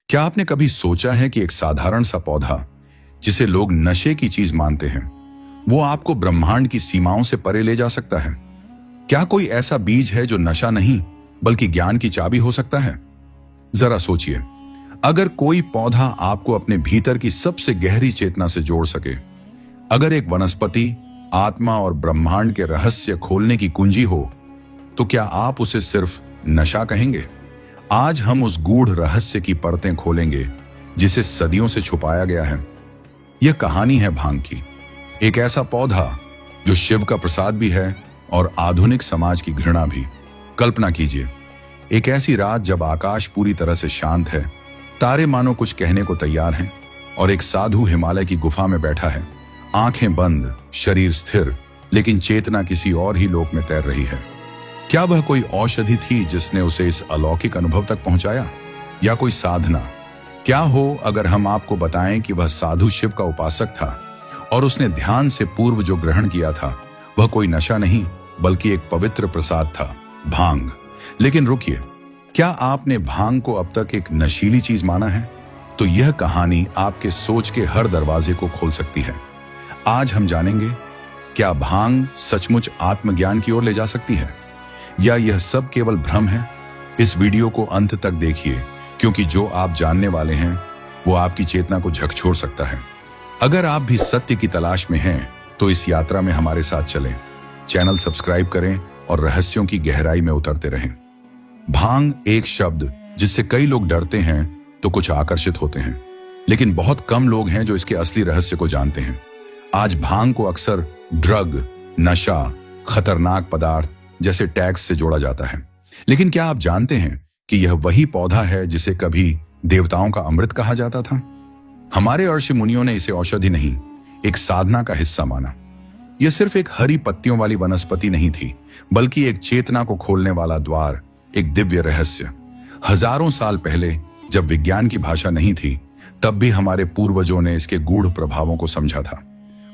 क्या आपने कभी सोचा है कि एक साधारण सा पौधा जिसे लोग नशे की चीज मानते हैं, वो आपको ब्रह्मांड की सीमाओं से परे ले जा सकता है? क्या कोई ऐसा बीज है जो नशा नहीं बल्कि ज्ञान की चाबी हो सकता है? जरा सोचिए, अगर कोई पौधा आपको अपने भीतर की सबसे गहरी चेतना से जोड़ सके, अगर एक वनस्पति आत्मा और ब्रह्मांड के रहस्य खोलने की कुंजी हो, तो क्या आप उसे सिर्फ नशा कहेंगे? आज हम उस गूढ़ रहस्य की परतें खोलेंगे जिसे सदियों से छुपाया गया है। यह कहानी है भांग की, एक ऐसा पौधा जो शिव का प्रसाद भी है और आधुनिक समाज की घृणा भी। कल्पना कीजिए, एक ऐसी रात जब आकाश पूरी तरह से शांत है, तारे मानो कुछ कहने को तैयार हैं और एक साधु हिमालय की गुफा में बैठा है, आंखें बंद, शरीर स्थिर, लेकिन चेतना किसी और ही लोक में तैर रही है। क्या वह कोई औषधि थी जिसने उसे इस अलौकिक अनुभव तक पहुंचाया, या कोई साधना? क्या हो अगर हम आपको बताएं कि वह साधु शिव का उपासक था और उसने ध्यान से पूर्व जो ग्रहण किया था वह कोई नशा नहीं बल्कि एक पवित्र प्रसाद था, भांग। लेकिन रुकिए, क्या आपने भांग को अब तक एक नशीली चीज माना है? तो यह कहानी आपके सोच के हर दरवाजे को खोल सकती है। आज हम जानेंगे, क्या भांग सचमुच आत्मज्ञान की ओर ले जा सकती है, या यह सब केवल भ्रम है? इस वीडियो को अंत तक देखिए, क्योंकि जो आप जानने वाले हैं वो आपकी चेतना को झकझोर सकता है। अगर आप भी सत्य की तलाश में हैं, तो इस यात्रा में हमारे साथ चलें। चैनल सब्सक्राइब करें और रहस्यों की गहराई में उतरते रहें। भांग एक शब्द जिससे कई लोग डरते हैं तो कुछ आकर्षित होते हैं, लेकिन बहुत कम लोग हैं जो इसके असली रहस्य को जानते हैं। आज भांग को अक्सर ड्रग, नशा, खतरनाक पदार्थ जैसे टैग्स से जोड़ा जाता है, लेकिन क्या आप जानते हैं कि यह वही पौधा है जिसे कभी देवताओं का अमृत कहा जाता था? हमारे ऋषि मुनियों ने इसे औषधि नहीं, एक साधना का हिस्सा माना। यह सिर्फ एक हरी पत्तियों वाली वनस्पति नहीं थी, बल्कि एक चेतना को खोलने वाला द्वार, एक दिव्य रहस्य। हजारों साल पहले, जब विज्ञान की भाषा नहीं थी, तब भी हमारे पूर्वजों ने इसके गूढ़ प्रभावों को समझा था।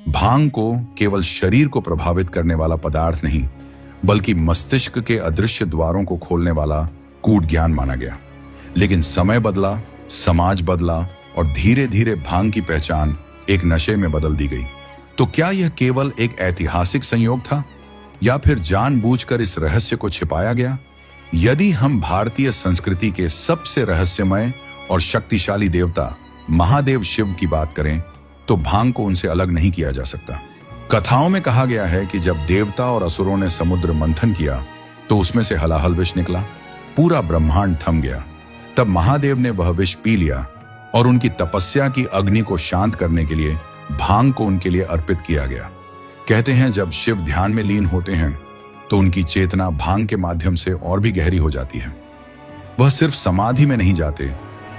भांग को केवल शरीर को प्रभावित करने वाला पदार्थ नहीं, बल्कि मस्तिष्क के अदृश्य द्वारों को खोलने वाला कूट ज्ञान माना गया। लेकिन समय बदला, समाज बदला और धीरे धीरे भांग की पहचान एक नशे में बदल दी गई। तो क्या यह केवल एक ऐतिहासिक संयोग था, या फिर जानबूझकर इस रहस्य को छिपाया गया? यदि हम भारतीय संस्कृति के सबसे रहस्यमय और शक्तिशाली देवता महादेव शिव की बात करें, तो भांग को उनसे अलग नहीं किया जा सकता। कथाओं में कहा गया है कि जब देवता और असुरों ने समुद्र मंथन किया तो उसमें से हलाहल विष निकला, पूरा ब्रह्मांड थम गया। तब महादेव ने वह विष पी लिया और उनकी तपस्या की अग्नि को शांत करने के लिए भांग को उनके लिए अर्पित किया गया। कहते हैं जब शिव ध्यान में लीन होते हैं तो उनकी चेतना भांग के माध्यम से और भी गहरी हो जाती है। वह सिर्फ समाधि में नहीं जाते,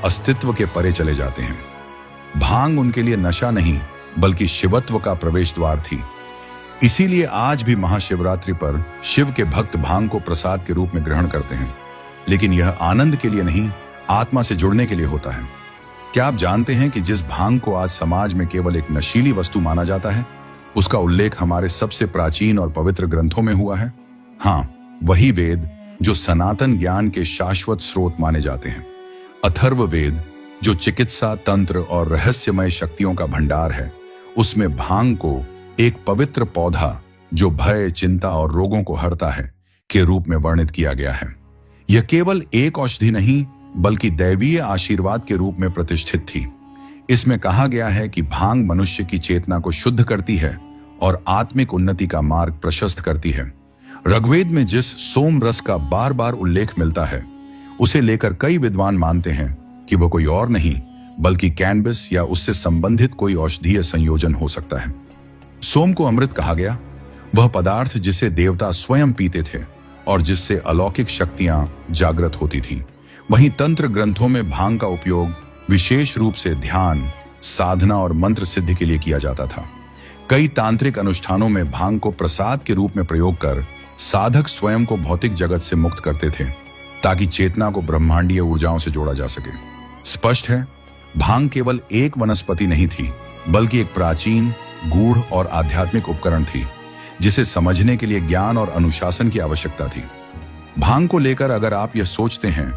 अस्तित्व के परे चले जाते हैं। भांग उनके लिए नशा नहीं बल्कि शिवत्व का प्रवेश द्वार थी। इसीलिए आज भी महाशिवरात्रि पर शिव के भक्त भांग को प्रसाद के रूप में ग्रहण करते हैं, लेकिन यह आनंद के लिए नहीं, आत्मा से जुड़ने के लिए होता है। क्या आप जानते हैं कि जिस भांग को आज समाज में केवल एक नशीली वस्तु माना जाता है, उसका उल्लेख हमारे सबसे प्राचीन और पवित्र ग्रंथों में हुआ है? हाँ, वही वेद जो सनातन ज्ञान के शाश्वत स्रोत माने जाते हैं। अथर्व वेद, जो चिकित्सा, तंत्र और रहस्यमय शक्तियों का भंडार है, उसमें भांग को एक पवित्र पौधा जो भय, चिंता और रोगों को हरता है के रूप में वर्णित किया गया है। यह केवल एक औषधि नहीं बल्कि दैवीय आशीर्वाद के रूप में प्रतिष्ठित थी। इसमें कहा गया है कि भांग मनुष्य की चेतना को शुद्ध करती है और आत्मिक उन्नति का मार्ग प्रशस्त करती है। ऋग्वेद में जिस सोम रस का बार बार उल्लेख मिलता है, उसे लेकर कई विद्वान मानते हैं कि वह कोई और नहीं बल्कि कैनबिस या उससे संबंधित कोई औषधीय संयोजन हो सकता है। सोम को अमृत कहा गया, वह पदार्थ जिसे देवता स्वयं पीते थे और जिससे अलौकिक शक्तियां जागृत होती थीं। वहीं तंत्र ग्रंथों में भांग का उपयोग विशेष रूप से ध्यान, साधना और मंत्र सिद्धि के लिए किया जाता था। कई तांत्रिक अनुष्ठानों में भांग को प्रसाद के रूप में प्रयोग कर साधक स्वयं को भौतिक जगत से मुक्त करते थे, ताकि चेतना को ब्रह्मांडीय ऊर्जाओं से जोड़ा जा सके। स्पष्ट है, भांग केवल एक वनस्पति नहीं थी, बल्कि एक प्राचीन, गूढ़ और आध्यात्मिक उपकरण थी, जिसे समझने के लिए ज्ञान और अनुशासन की आवश्यकता थी। भांग को लेकर अगर आप यह सोचते हैं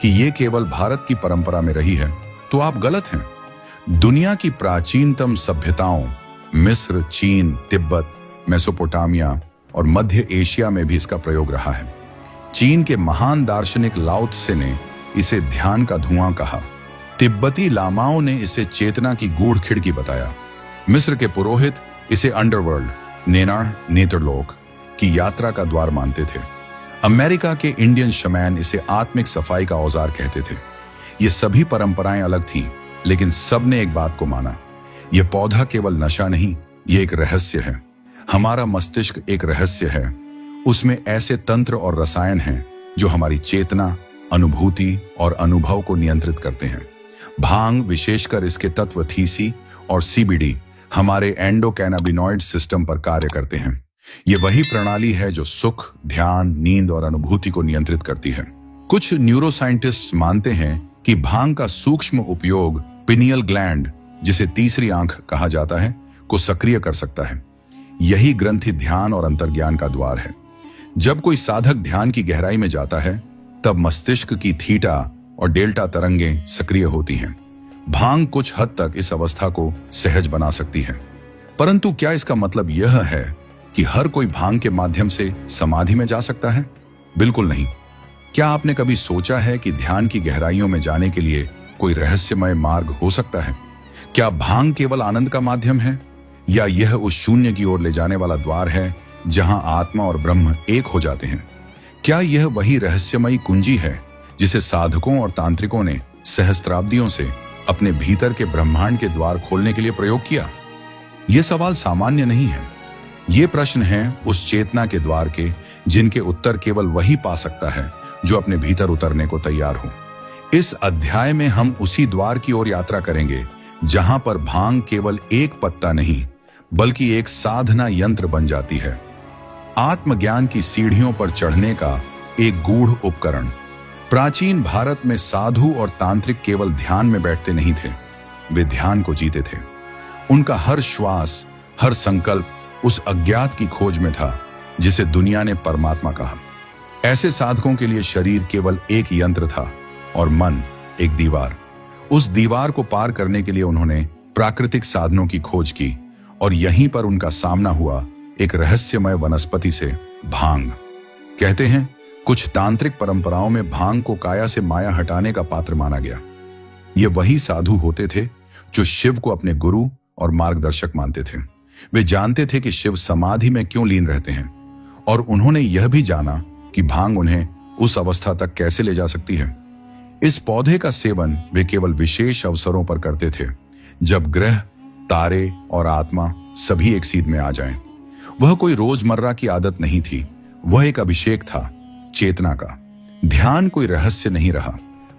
कि ये केवल भारत की परंपरा में रही है, तो आप गलत हैं। दुनिया की प्राचीनतम सभ्यताओं मिस्र, चीन, तिब्बत, मेसोपोटामिया और मध्य एशिया में भी इसका प्रयोग रहा है। चीन के महान दार्शनिक लाओ त्से ने इसे ध्यान का धुआं कहा। तिब्बती लामाओं ने इसे चेतना की गूढ़ खिड़की बताया। मिस्र के पुरोहित इसे अंडरवर्ल्ड, नेनार, नेत्रलोक की यात्रा का द्वार मानते थे। अमेरिका के इंडियन शमैन इसे आत्मिक सफाई का औजार कहते थे। ये सभी परंपराएं अलग थीं, लेकिन सबने एक बात को माना, यह पौधा केवल नशा नहीं, ये एक रहस्य है। हमारा मस्तिष्क एक रहस्य है। उसमें ऐसे तंत्र और रसायन हैं जो हमारी चेतना, अनुभूति और अनुभव को नियंत्रित करते हैं। भांग, विशेषकर इसके तत्व थीसी और सीबीडी, हमारे एंडोकैनाबिनॉइड सिस्टम पर कार्य करते हैं। ये वही प्रणाली है जो सुख, ध्यान, नींद और अनुभूति को नियंत्रित करती है। कुछ न्यूरोसाइंटिस्ट्स मानते हैं कि भांग का सूक्ष्म उपयोग पिनियल ग्लैंड, जिसे तीसरी आंख कहा जाता है, को सक्रिय कर सकता है। यही ग्रंथि ध्यान और अंतर्ज्ञान का द्वार है। जब कोई साधक ध्यान की गहराई में जाता है, तब मस्तिष्क की थीटा और डेल्टा तरंगें सक्रिय होती हैं। भांग कुछ हद तक इस अवस्था को सहज बना सकती है, परंतु क्या इसका मतलब यह है कि हर कोई भांग के माध्यम से समाधि में जा सकता है? बिल्कुल नहीं। क्या आपने कभी सोचा है कि ध्यान की गहराइयों में जाने के लिए कोई रहस्यमय मार्ग हो सकता है? क्या भांग केवल आनंद का माध्यम है, या यह उस शून्य की ओर ले जाने वाला द्वार है जहां आत्मा और ब्रह्म एक हो जाते हैं? क्या यह वही रहस्यमयी कुंजी है जिसे साधकों और तांत्रिकों ने सहस्त्राब्दियों से अपने भीतर के ब्रह्मांड के द्वार खोलने के लिए प्रयोग किया? यह सवाल सामान्य नहीं है। ये प्रश्न हैं उस चेतना के द्वार के, जिनके उत्तर केवल वही पा सकता है जो अपने भीतर उतरने को तैयार हो। इस अध्याय में हम उसी द्वार की ओर यात्रा करेंगे जहां पर भांग केवल एक पत्ता नहीं, बल्कि एक साधना यंत्र बन जाती है। आत्मज्ञान की सीढ़ियों पर चढ़ने का एक गूढ़ उपकरण। प्राचीन भारत में साधु और तांत्रिक केवल ध्यान में बैठते नहीं थे, वे ध्यान को जीते थे। उनका हर श्वास, हर संकल्प उस अज्ञात की खोज में था जिसे दुनिया ने परमात्मा कहा। ऐसे साधकों के लिए शरीर केवल एक यंत्र था और मन एक दीवार। उस दीवार को पार करने के लिए उन्होंने प्राकृतिक साधनों की खोज की, और यहीं पर उनका सामना हुआ एक रहस्यमय वनस्पति से, भांग। कहते हैं कुछ तांत्रिक परंपराओं में भांग को काया से माया हटाने का पात्र माना गया। ये वही साधु होते थे जो शिव को अपने गुरु और मार्गदर्शक मानते थे। वे जानते थे कि शिव समाधि में क्यों लीन रहते हैं, और उन्होंने यह भी जाना कि भांग उन्हें उस अवस्था तक कैसे ले जा सकती है। इस पौधे का सेवन वे केवल विशेष अवसरों पर करते थे, जब ग्रह, तारे और आत्मा सभी एक सीध में आ जाएं। वह कोई रोजमर्रा की आदत नहीं थी, वह एक अभिषेक था, चेतना का। ध्यान कोई रहस्य नहीं रहा।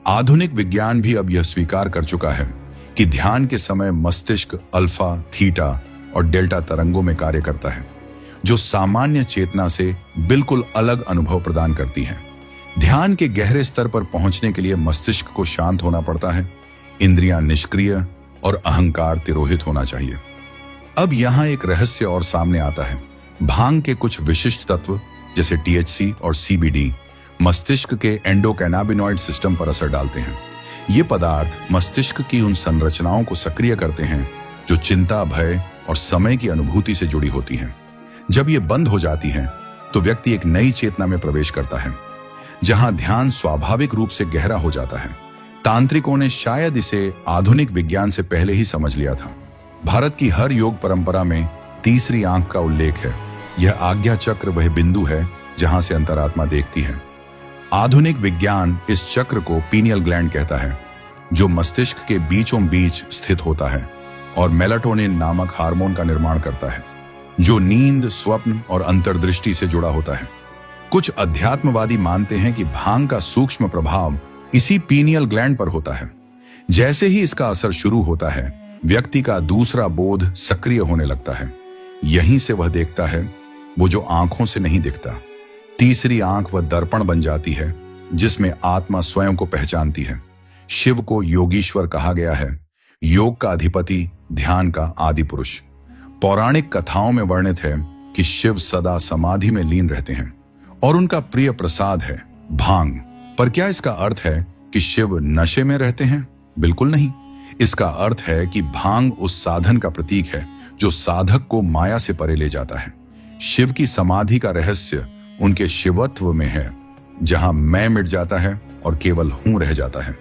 आधुनिक विज्ञान भी अब यह स्वीकार कर चुका है कि ध्यान के समय मस्तिष्क अल्फा, थीटा और डेल्टा तरंगों में कार्य करता है, जो सामान्य चेतना से बिल्कुल अलग अनुभव प्रदान करती है। ध्यान के गहरे स्तर पर पहुंचने के लिए मस्तिष्क को शांत होना पड़ता है, इंद्रियां निष्क्रिय और अहंकार तिरोहित होना चाहिए। अब यहां एक रहस्य और सामने आता है। भांग के कुछ विशिष्ट तत्व जैसे THC और CBD मस्तिष्क के एंडोकैनाबिनॉइड सिस्टम पर असर डालते हैं। ये पदार्थ मस्तिष्क की उन संरचनाओं को सक्रिय करते हैं जो चिंता, भय और समय की अनुभूति से जुड़ी होती हैं। जब ये बंद हो जाती हैं, तो व्यक्ति एक नई चेतना में प्रवेश करता है, जहां ध्यान स्वाभाविक रूप से गहरा हो जाता है। तांत्रिकों ने शायद इसे आधुनिक विज्ञान से पहले ही समझ लिया था। भारत की हर योग परंपरा में तीसरी आंख का उल्लेख है। यह आज्ञा चक्र वह बिंदु है जहां से अंतरात्मा देखती है। आधुनिक विज्ञान इस चक्र को पीनियल ग्लैंड कहता है, जो मस्तिष्क के बीचों बीच स्थित होता है और मेलाटोनिन नामक हार्मोन का निर्माण करता है, जो नींद, स्वप्न और अंतर्दृष्टि से जुड़ा होता है। कुछ अध्यात्मवादी मानते हैं कि भांग का सूक्ष्म प्रभाव इसी पीनियल ग्लैंड पर होता है। जैसे ही इसका असर शुरू होता है, व्यक्ति का दूसरा बोध सक्रिय होने लगता है। यहीं से वह देखता है वो जो आंखों से नहीं दिखता। तीसरी आंख वह दर्पण बन जाती है जिसमें आत्मा स्वयं को पहचानती है। शिव को योगीश्वर कहा गया है, योग का अधिपति, ध्यान का आदि पुरुष। पौराणिक कथाओं में वर्णित है कि शिव सदा समाधि में लीन रहते हैं और उनका प्रिय प्रसाद है भांग। पर क्या इसका अर्थ है कि शिव नशे में रहते हैं? बिल्कुल नहीं। इसका अर्थ है कि भांग उस साधन का प्रतीक है जो साधक को माया से परे ले जाता है। शिव की समाधि का रहस्य उनके शिवत्व में है, जहां मैं मिट जाता है और केवल हूं रह जाता है।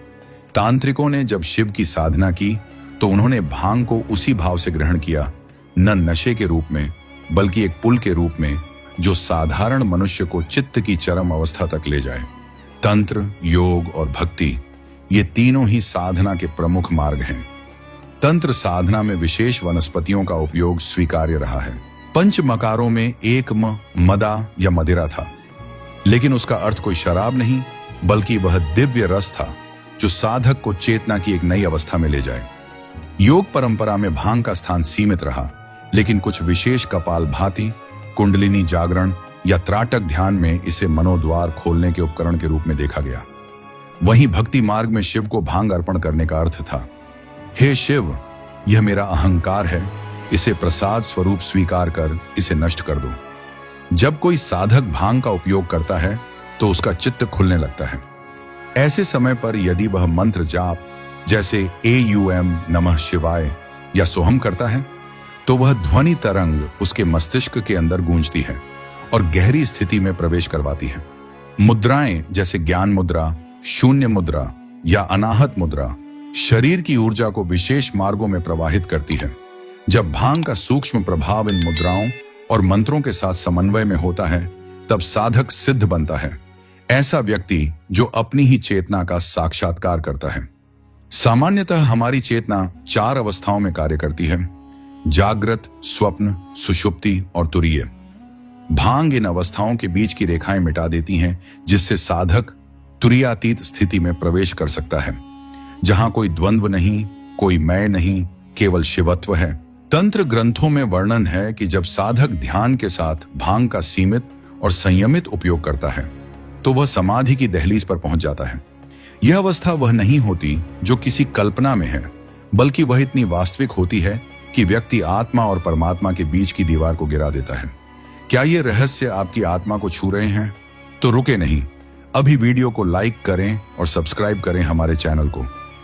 तांत्रिकों ने जब शिव की साधना की तो उन्होंने भांग को उसी भाव से ग्रहण किया, न नशे के रूप में बल्कि एक पुल के रूप में जो साधारण मनुष्य को चित्त की चरम अवस्था तक ले जाए। तंत्र, योग और भक्ति, ये तीनों ही साधना के प्रमुख मार्ग हैं। तंत्र साधना में विशेष वनस्पतियों का उपयोग स्वीकार्य रहा है। पंच मकारों में एक मदा या मदिरा था, लेकिन उसका अर्थ कोई शराब नहीं बल्कि वह दिव्य रस था जो साधक को चेतना की एक नई अवस्था में ले जाए। योग परंपरा में भांग का स्थान सीमित रहा, लेकिन कुछ विशेष कपालभाति, कुंडलिनी जागरण या त्राटक ध्यान में इसे मनोद्वार खोलने के उपकरण के रूप में देखा गया। वहीं भक्ति मार्ग में शिव को भांग अर्पण करने का अर्थ था, हे शिव, यह मेरा अहंकार है, इसे प्रसाद स्वरूप स्वीकार कर इसे नष्ट कर दो। जब कोई साधक भांग का उपयोग करता है तो उसका चित्त खुलने लगता है। ऐसे समय पर यदि वह मंत्र जाप जैसे AUM नमः शिवाय या सोहम करता है तो वह ध्वनि तरंग उसके मस्तिष्क के अंदर गूंजती है और गहरी स्थिति में प्रवेश करवाती है। मुद्राएं जैसे ज्ञान मुद्रा, शून्य मुद्रा या अनाहत मुद्रा शरीर की ऊर्जा को विशेष मार्गों में प्रवाहित करती है। जब भांग का सूक्ष्म प्रभाव इन मुद्राओं और मंत्रों के साथ समन्वय में होता है तब साधक सिद्ध बनता है, ऐसा व्यक्ति जो अपनी ही चेतना का साक्षात्कार करता है। सामान्यतः हमारी चेतना 4 अवस्थाओं में कार्य करती है: जागृत, स्वप्न, सुषुप्ति और तुरीय। भांग इन अवस्थाओं के बीच की रेखाएं मिटा देती हैं, जिससे साधक तुरीयातीत स्थिति में प्रवेश कर सकता है, जहां कोई द्वंद्व नहीं, कोई मैं नहीं, केवल शिवत्व है। तंत्र ग्रंथों में वर्णन है कि जब साधक ध्यान के साथ भांग का सीमित और संयमित उपयोग करता है तो वह समाधि की दहलीज पर पहुंच जाता है। यह अवस्था वह नहीं होती जो किसी कल्पना में है, बल्कि वह इतनी वास्तविक होती है कि व्यक्ति आत्मा और परमात्मा के बीच की दीवार को गिरा देता है। क्या ये रहस्य आपकी आत्मा को छू रहे हैं? तो रुके नहीं, अभी वीडियो को लाइक करें और सब्सक्राइब करें हमारे चैनल को,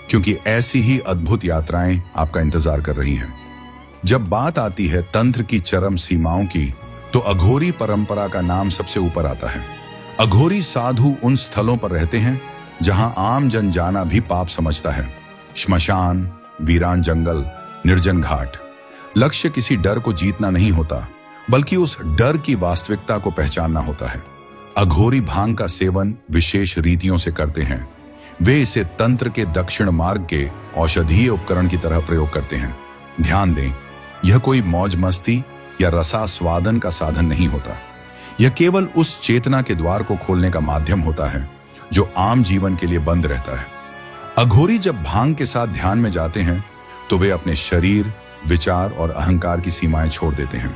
क्योंकि ऐसी ही अद्भुत यात्राएं आपका इंतजार कर रही हैं। जब बात आती है तंत्र की चरम सीमाओं की, तो अघोरी परंपरा का नाम सबसे ऊपर आता है। अघोरी साधु उन स्थलों पर रहते हैं जहां आम जन जाना भी पाप समझता है। श्मशान, वीरान जंगल, निर्जन घाट। लक्ष्य किसी डर को जीतना नहीं होता, बल्कि उस डर की वास्तविकता को पहचानना होता है। अघोरी भांग का सेवन विशेष रीतियों से करते हैं। वे इसे तंत्र के दक्षिण मार्ग के औषधीय उपकरण की तरह प्रयोग करते हैं। ध्यान दें, यह कोई मौज मस्ती या रसास्वादन का साधन नहीं होता। यह केवल उस चेतना के द्वार को खोलने का माध्यम होता है जो आम जीवन के लिए बंद रहता है। अघोरी जब भांग के साथ ध्यान में जाते हैं तो वे अपने शरीर, विचार और अहंकार की सीमाएं छोड़ देते हैं।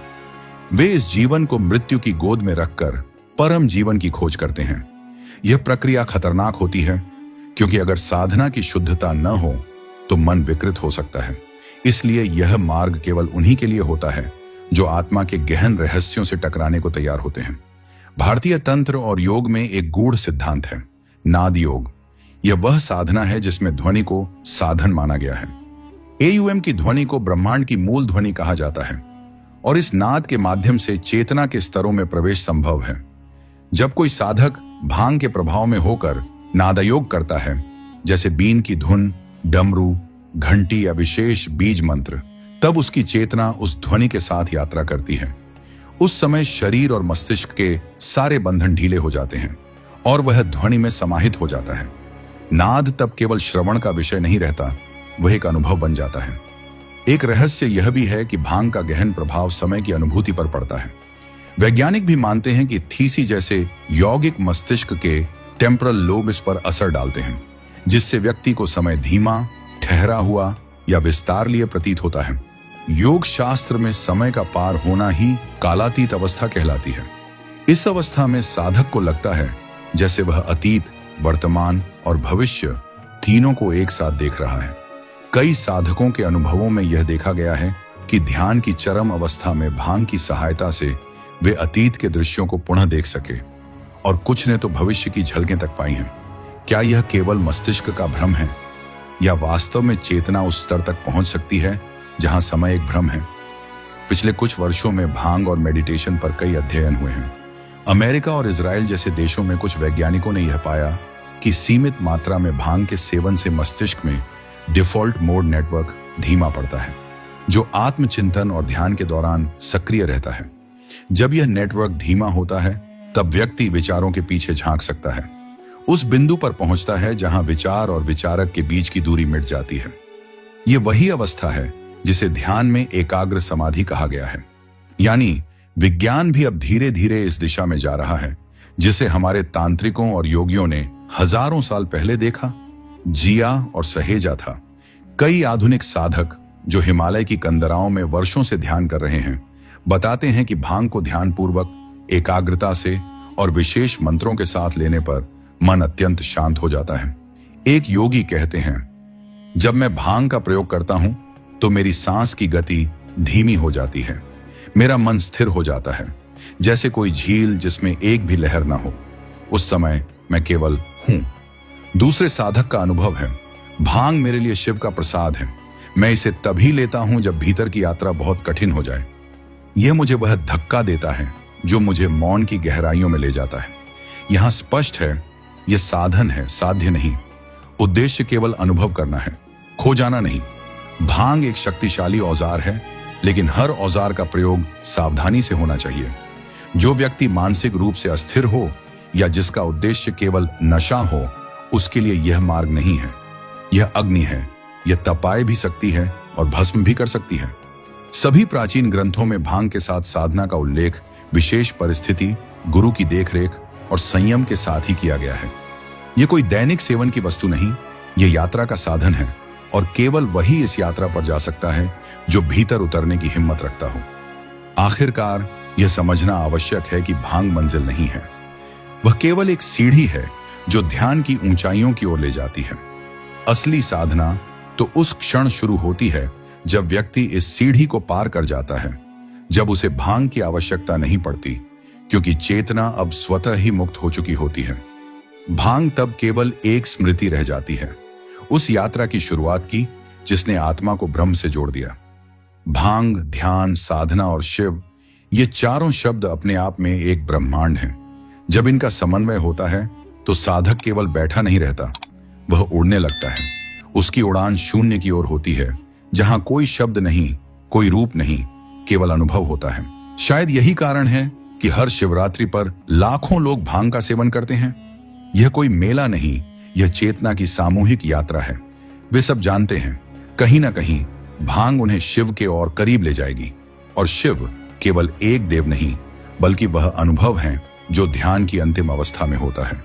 वे इस जीवन को मृत्यु की गोद में रखकर परम जीवन की खोज करते हैं। यह प्रक्रिया खतरनाक होती है, क्योंकि अगर साधना की शुद्धता न हो तो मन विकृत हो सकता है। इसलिए यह मार्ग केवल उन्हीं के लिए होता है जो आत्मा के गहन रहस्यों से टकराने को तैयार होते हैं। भारतीय तंत्र और योग में एक गूढ़ सिद्धांत है, नाद योग। यह वह साधना है जिसमें ध्वनि को साधन माना गया है। AUM की ध्वनि को ब्रह्मांड की मूल ध्वनि कहा जाता है और इस नाद के माध्यम से चेतना के स्तरों में प्रवेश संभव है। जब कोई साधक भांग के प्रभाव में होकर नादयोग करता है, जैसे बीन की धुन, डमरू, घंटी या विशेष बीज मंत्र, तब उसकी चेतना उस ध्वनि के साथ यात्रा करती है। उस समय शरीर और मस्तिष्क के सारे बंधन ढीले हो जाते हैं और वह ध्वनि में समाहित हो जाता है। नाद तब केवल श्रवण का विषय नहीं रहता, वह एक अनुभव बन जाता है। एक रहस्य यह भी है कि भांग का गहन प्रभाव समय की अनुभूति पर पड़ता है। वैज्ञानिक भी मानते हैं कि थीसी जैसे यौगिक मस्तिष्क के टेम्परल लोब्स पर असर डालते हैं, जिससे व्यक्ति को समय धीमा, ठहरा हुआ या विस्तार लिए प्रतीत होता है। योग शास्त्र में समय का पार होना ही कालातीत अवस्था कहलाती है। इस अवस्था में साधक को लगता है जैसे वह अतीत, वर्तमान और भविष्य तीनों को एक साथ देख रहा है। कई साधकों के अनुभवों में यह देखा गया है कि ध्यान की चरम अवस्था में भांग की सहायता से वे अतीत के दृश्यों को पुनः देख सके और कुछ ने तो भविष्य की झलकें तक पाई हैं। क्या यह केवल मस्तिष्क का भ्रम है या वास्तव में चेतना उस स्तर तक पहुंच सकती है जहां समय एक भ्रम है? पिछले कुछ वर्षों में भांग और मेडिटेशन पर कई अध्ययन हुए हैं। अमेरिका और इजराइल जैसे देशों में कुछ वैज्ञानिकों ने यह पाया कि सीमित मात्रा में भांग के सेवन से मस्तिष्क में डिफॉल्ट मोड नेटवर्क धीमा पड़ता है, जो आत्मचिंतन और ध्यान के दौरान सक्रिय रहता है। जब यह नेटवर्क धीमा होता है, तब व्यक्ति विचारों के पीछे झांक सकता है, उस बिंदु पर पहुंचता है जहां विचार और विचारक के बीच की दूरी मिट जाती है। यह वही अवस्था है जिसे ध्यान में एकाग्र समाधि कहा गया है। यानी विज्ञान भी अब धीरे धीरे इस दिशा में जा रहा है, जिसे हमारे तांत्रिकों और योगियों ने हजारों साल पहले देखा, जिया और सहेजा था। कई आधुनिक साधक जो हिमालय की कंदराओं में वर्षों से ध्यान कर रहे हैं, बताते हैं कि भांग को ध्यानपूर्वक एकाग्रता से और विशेष मंत्रों के साथ लेने पर मन अत्यंत शांत हो जाता है। एक योगी कहते हैं, जब मैं भांग का प्रयोग करता हूं तो मेरी सांस की गति धीमी हो जाती है, मेरा मन स्थिर हो जाता है, जैसे कोई झील जिसमें एक भी लहर ना हो। उस समय मैं केवल हूं। दूसरे साधक का अनुभव है, भांग मेरे लिए शिव का प्रसाद है। मैं इसे तभी लेता हूं जब भीतर की यात्रा बहुत कठिन हो जाए। यह मुझे वह धक्का देता है जो मुझे मौन की गहराइयों में ले जाता है। यहां स्पष्ट है, यह साधन है, साध्य नहीं। उद्देश्य केवल अनुभव करना है, खो जाना नहीं। भांग एक शक्तिशाली औजार है, लेकिन हर औजार का प्रयोग सावधानी से होना चाहिए। जो व्यक्ति मानसिक रूप से अस्थिर हो या जिसका उद्देश्य केवल नशा हो, उसके लिए यह मार्ग नहीं है। यह अग्नि है, यह तपाए भी सकती है और भस्म भी कर सकती है। सभी प्राचीन ग्रंथों में भांग के साथ साधना का उल्लेख विशेष परिस्थिति, गुरु की देखरेख और संयम के साथ ही किया गया है। यह कोई दैनिक सेवन की वस्तु नहीं, यह यात्रा का साधन है और केवल वही इस यात्रा पर जा सकता है जो भीतर उतरने की हिम्मत रखता हो। आखिरकार यह समझना आवश्यक है कि भांग मंजिल नहीं है, वह केवल एक सीढ़ी है जो ध्यान की ऊंचाइयों की ओर ले जाती है। असली साधना तो उस क्षण शुरू होती है जब व्यक्ति इस सीढ़ी को पार कर जाता है, जब उसे भांग की आवश्यकता नहीं पड़ती, क्योंकि चेतना अब स्वतः ही मुक्त हो चुकी होती है। भांग तब केवल एक स्मृति रह जाती है, उस यात्रा की शुरुआत की जिसने आत्मा को ब्रह्म से जोड़ दिया। भांग, ध्यान, साधना और शिव, ये चारों शब्द अपने आप में एक ब्रह्मांड हैं। जब इनका समन्वय होता है तो साधक केवल बैठा नहीं रहता, वह उड़ने लगता है। उसकी उड़ान शून्य की ओर होती है, जहां कोई शब्द नहीं, कोई रूप नहीं, केवल अनुभव होता है। शायद यही कारण है कि हर शिवरात्रि पर लाखों लोग भांग का सेवन करते हैं। यह कोई मेला नहीं, यह चेतना की सामूहिक यात्रा है। वे सब जानते हैं, कहीं ना कहीं भांग उन्हें शिव के और करीब ले जाएगी। और शिव केवल एक देव नहीं, बल्कि वह अनुभव है जो ध्यान की अंतिम अवस्था में होता है।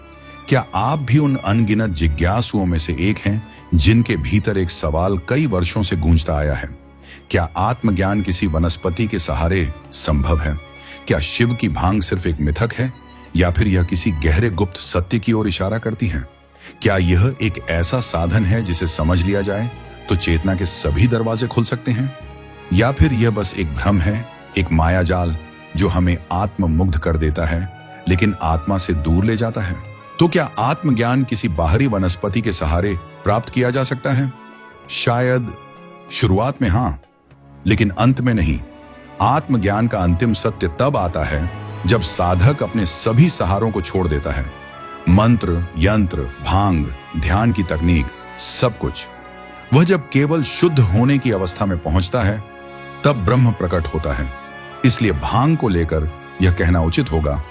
क्या आप भी उन अनगिनत जिज्ञासुओं में से एक हैं जिनके भीतर एक सवाल कई वर्षों से गूंजता आया है? क्या आत्मज्ञान किसी वनस्पति के सहारे संभव है? क्या शिव की भांग सिर्फ एक मिथक है, या फिर यह किसी गहरे गुप्त सत्य की ओर इशारा करती है? क्या यह एक ऐसा साधन है जिसे समझ लिया जाए तो चेतना के सभी दरवाजे खुल सकते हैं, या फिर यह बस एक भ्रम है, एक मायाजाल जो हमें आत्ममुग्ध कर देता है लेकिन आत्मा से दूर ले जाता है? तो क्या आत्मज्ञान किसी बाहरी वनस्पति के सहारे प्राप्त किया जा सकता है? शायद शुरुआत में हां, लेकिन अंत में नहीं। आत्मज्ञान का अंतिम सत्य तब आता है जब साधक अपने सभी सहारों को छोड़ देता है। मंत्र, यंत्र, भांग, ध्यान की तकनीक, सब कुछ। वह जब केवल शुद्ध होने की अवस्था में पहुंचता है, तब ब्रह्म प्रकट होता है। इसलिए भांग को लेकर यह कहना उचित होगा,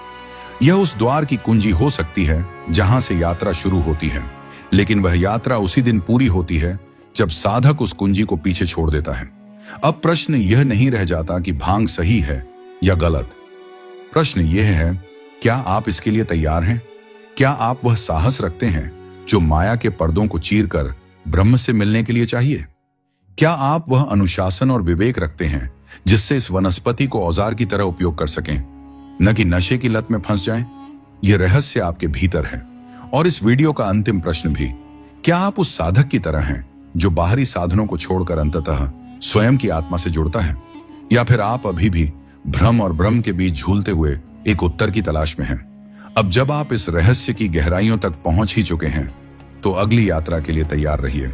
यह उस द्वार की कुंजी हो सकती है जहां से यात्रा शुरू होती है, लेकिन वह यात्रा उसी दिन पूरी होती है जब साधक उस कुंजी को पीछे छोड़ देता है। अब प्रश्न यह नहीं रह जाता कि भांग सही है या गलत। प्रश्न यह है, क्या आप इसके लिए तैयार हैं? क्या आप वह साहस रखते हैं जो माया के पर्दों को चीरकर ब्रह्म से मिलने के लिए चाहिए? क्या आप वह अनुशासन और विवेक रखते हैं जिससे इस वनस्पति को औजार की तरह उपयोग कर सकें, न कि नशे की लत में फंस जाएं? यह रहस्य आपके भीतर है। और इस वीडियो का अंतिम प्रश्न भी, क्या आप उस साधक की तरह हैं जो बाहरी साधनों को छोड़कर अंततः स्वयं की आत्मा से जुड़ता है, या फिर आप अभी भी भ्रम और ब्रह्म के बीच झूलते हुए एक उत्तर की तलाश में हैं? अब जब आप इस रहस्य की गहराइयों तक पहुंच ही चुके हैं, तो अगली यात्रा के लिए तैयार रहिए।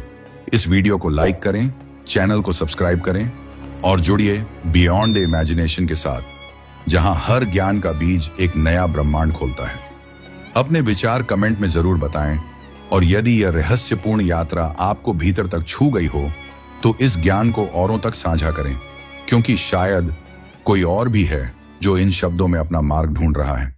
इस वीडियो को लाइक करें, चैनल को सब्सक्राइब करें और जुड़िए बियॉन्ड द इमेजिनेशन के साथ, जहां हर ज्ञान का बीज एक नया ब्रह्मांड खोलता है। अपने विचार कमेंट में जरूर बताएं, और यदि यह रहस्यपूर्ण यात्रा आपको भीतर तक छू गई हो तो इस ज्ञान को औरों तक साझा करें, क्योंकि शायद कोई और भी है जो इन शब्दों में अपना मार्ग ढूंढ रहा है।